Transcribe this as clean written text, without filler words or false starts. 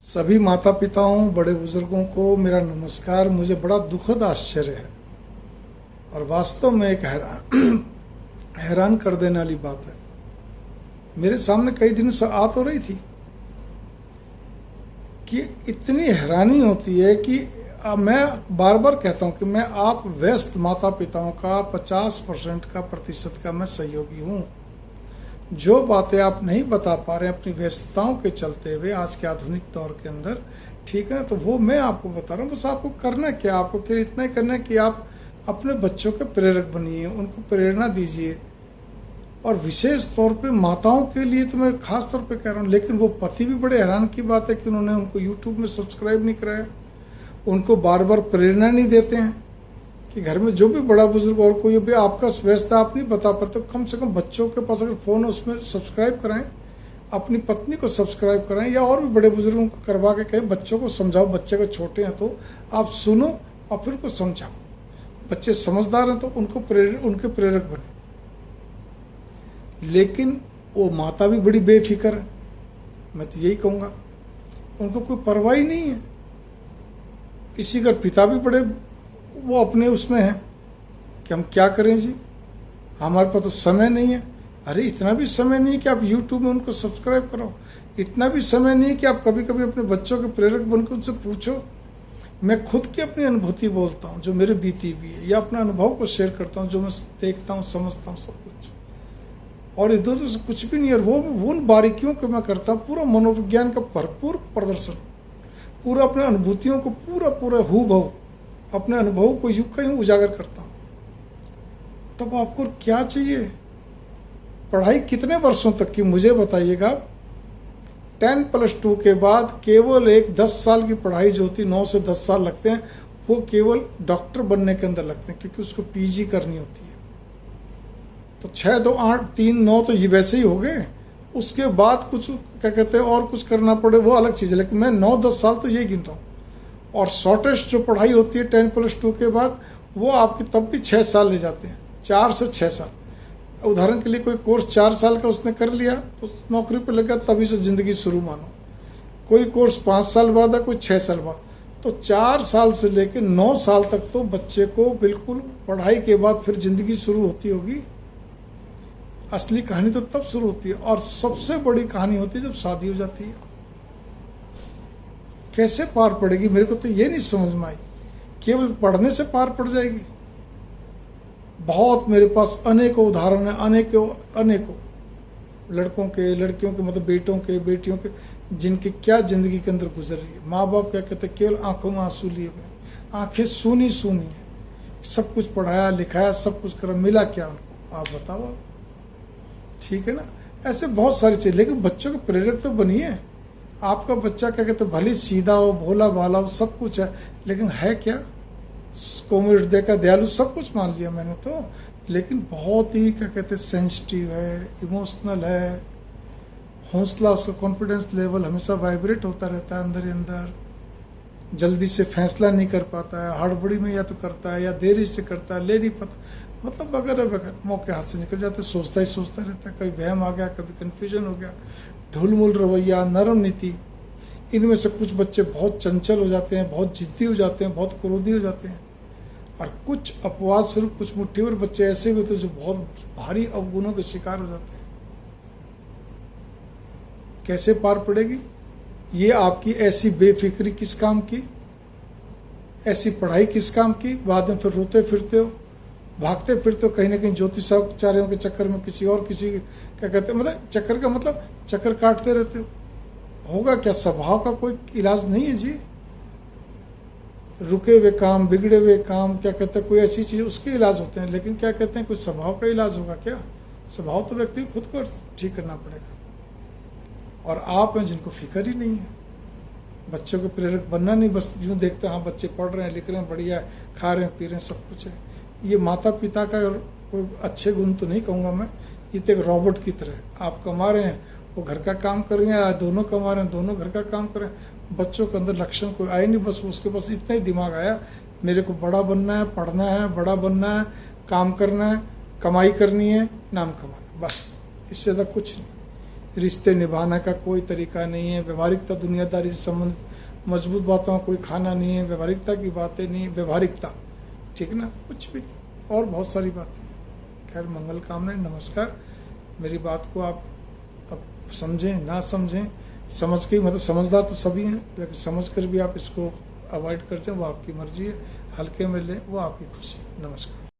सभी माता पिताओं, बड़े बुजुर्गों को मेरा नमस्कार। मुझे बड़ा दुखद आश्चर्य है और वास्तव में एक हैरान कर देने वाली बात है। मेरे सामने कई दिनों से आ तो रही थी कि इतनी हैरानी होती है कि मैं बार बार कहता हूं कि मैं आप व्यस्त माता पिताओं का 50% का प्रतिशत का मैं सहयोगी हूं। जो बातें आप नहीं बता पा रहे हैं अपनी व्यस्तताओं के चलते हुए आज के आधुनिक दौर के अंदर, ठीक है ना, तो वो मैं आपको बता रहा हूँ। बस आपको करना क्या, आपको केवल इतना ही करना है कि आप अपने बच्चों के प्रेरक बनिए, उनको प्रेरणा दीजिए। और विशेष तौर पे माताओं के लिए तो मैं खास तौर पे कह रहा हूँ। लेकिन वो पति भी बड़े हैरान की बात है कि उन्होंने उनको यूट्यूब में सब्सक्राइब नहीं कराया, उनको बार बार प्रेरणा नहीं देते हैं कि घर में जो भी बड़ा बुजुर्ग और कोई भी आपका व्यस्त आप नहीं बता पाते, कम से कम बच्चों के पास अगर फ़ोन है उसमें सब्सक्राइब कराएं, अपनी पत्नी को सब्सक्राइब कराएं, या और भी बड़े बुजुर्गों को करवा के कहें बच्चों को समझाओ। बच्चे को छोटे हैं तो आप सुनो और फिर उनको समझाओ। बच्चे समझदार हैं तो उनके प्रेरक बने। लेकिन वो माता भी बड़ी बेफिक्र है, मैं तो यही कहूँगा, उनको कोई परवाह ही नहीं है। इसी का पिता भी बड़े वो अपने उसमें है कि हम क्या करें जी, हमारे पास तो समय नहीं है। अरे इतना भी समय नहीं है कि आप YouTube में उनको सब्सक्राइब करो, इतना भी समय नहीं है कि आप कभी कभी अपने बच्चों के प्रेरक बनकर उनसे पूछो। मैं खुद की अपनी अनुभूति बोलता हूँ जो मेरे बीती हुई है, या अपना अनुभव को शेयर करता हूँ जो मैं देखता हूँ, समझता हूँ, सब कुछ। और इधर उधर से कुछ भी नहीं है। वो उन बारीकियों को मैं करता हूँ, पूरा मनोविज्ञान का भरपूर प्रदर्शन, पूरा अपने अनुभूतियों को पूरा हूबहू अपने अनुभव को यूं का यूं उजागर करता हूं। तब आपको क्या चाहिए? पढ़ाई कितने वर्षों तक की मुझे बताइएगा। 10+2 के बाद केवल एक 10 साल की पढ़ाई जो होती है, 9 से 10 साल लगते हैं, वो केवल डॉक्टर बनने के अंदर लगते हैं, क्योंकि उसको पीजी करनी होती है। तो 6, 2, 8, 3, 9 तो ये वैसे ही हो गए। उसके बाद कुछ क्या कहते हैं और कुछ करना पड़े वो अलग चीज़ है, लेकिन मैं 9-10 साल तो ये गिन रहा हूँ। और शॉर्टेस्ट जो पढ़ाई होती है 10+2 के बाद, वो आपकी तब भी 6 साल ले जाते हैं, 4 से 6 साल। उदाहरण के लिए कोई कोर्स 4 साल का उसने कर लिया तो नौकरी पर लग गया, तभी से ज़िंदगी शुरू मानो। कोई कोर्स 5 साल बाद है, कोई 6 साल बाद। तो 4 साल से लेकर 9 साल तक तो बच्चे को बिल्कुल पढ़ाई के बाद फिर ज़िंदगी शुरू होती होगी। असली कहानी तो तब शुरू होती है, और सबसे बड़ी कहानी होती है जब शादी हो जाती है। कैसे पार पड़ेगी, मेरे को तो ये नहीं समझ में आई। केवल पढ़ने से पार पड़ जाएगी? बहुत मेरे पास अनेकों उदाहरण है, अनेकों लड़कों के, लड़कियों के, मतलब बेटों के, बेटियों के, जिनकी क्या जिंदगी के अंदर गुजर रही है। माँ बाप क्या कहते हैं, केवल आंखों में आंसू लिए हुए, आंखें सूनी है। सब कुछ पढ़ाया लिखाया, सब कुछ करा, मिला क्या उनको? आप बताओ। ठीक है ना, ऐसे बहुत सारी चीज़। लेकिन बच्चों के प्रेरक तो बनिए। आपका बच्चा क्या कहते हैं, भले सीधा हो, भोला भाला हो, सब कुछ है, लेकिन है क्या? कोमल हृदय का, दयालु, सब कुछ मान लिया मैंने तो, लेकिन बहुत ही क्या कहते हैं सेंसिटिव है, इमोशनल है, हौसला, उसका कॉन्फिडेंस लेवल हमेशा वाइब्रेट होता रहता है अंदर ही अंदर, जल्दी से फैसला नहीं कर पाता है, हड़बड़ी में या तो करता है या देरी से करता है, ले नहीं पता, मतलब वगैरह मौके हाथ से निकल जाते, सोचता ही रहता है। कभी वहम आ गया, कभी कन्फ्यूजन हो गया, ढुलमुल रवैया, नरम नीति। इनमें से कुछ बच्चे बहुत चंचल हो जाते हैं, बहुत जिद्दी हो जाते हैं, बहुत क्रोधी हो जाते हैं। और कुछ अपवाद स्वरूप कुछ मुट्ठीभर बच्चे ऐसे भी होते हैं जो बहुत भारी अवगुणों के शिकार हो जाते हैं। कैसे पार पड़ेगी ये आपकी ऐसी बेफिक्री किस काम की, ऐसी पढ़ाई किस काम की? बाद में फिर रोते फिरते हो, भागते फिरते हो कहीं ना कहीं ज्योतिषाचार्यों के चक्कर में, किसी क्या कहते हैं, मतलब चक्कर का मतलब चक्कर काटते रहते हो। होगा क्या? स्वभाव का कोई इलाज नहीं है जी। रुके हुए काम, बिगड़े हुए काम, क्या कहते हैं, कोई ऐसी चीज़ उसके इलाज होते हैं, लेकिन क्या कहते हैं कोई स्वभाव का इलाज होगा क्या? स्वभाव तो व्यक्ति को खुद को ठीक करना पड़ेगा। और आप हैं जिनको फिक्र ही नहीं है, बच्चों के प्रेरक बनना नहीं, बस यूँ देखते हैं हाँ बच्चे पढ़ रहे हैं, लिख रहे हैं, बढ़िया है, खा रहे हैं, पी रहे हैं, सब कुछ है। ये माता पिता का कोई अच्छे गुण तो नहीं कहूँगा मैं। ये तो एक रॉबोट की तरह, आप कमा रहे हैं, वो घर का काम कर रहे हैं, दोनों कमा रहे हैं, दोनों घर का काम कर रहे हैं। बच्चों के अंदर लक्षण कोई आए नहीं, बस उसके पास इतना ही दिमाग आया, मेरे को बड़ा बनना है, पढ़ना है, बड़ा बनना है, काम करना है, कमाई करनी है, नाम कमाना है, बस इससे ज़्यादा कुछ नहीं। रिश्ते निभाने का कोई तरीका नहीं है, व्यवहारिकता, दुनियादारी से संबंधित मजबूत बातों का कोई खाना नहीं है, व्यवहारिकता की बातें नहीं, व्यवहारिकता, ठीक ना, कुछ भी नहीं, और बहुत सारी बातें। खैर, मंगल कामनाएं, नमस्कार। मेरी बात को आप अब समझें ना समझें, समझ के, मतलब समझदार तो सभी हैं, लेकिन समझ कर भी आप इसको अवॉइड करते हैं, वो आपकी मर्जी है। हल्के में लें, वो आपकी खुशी। नमस्कार।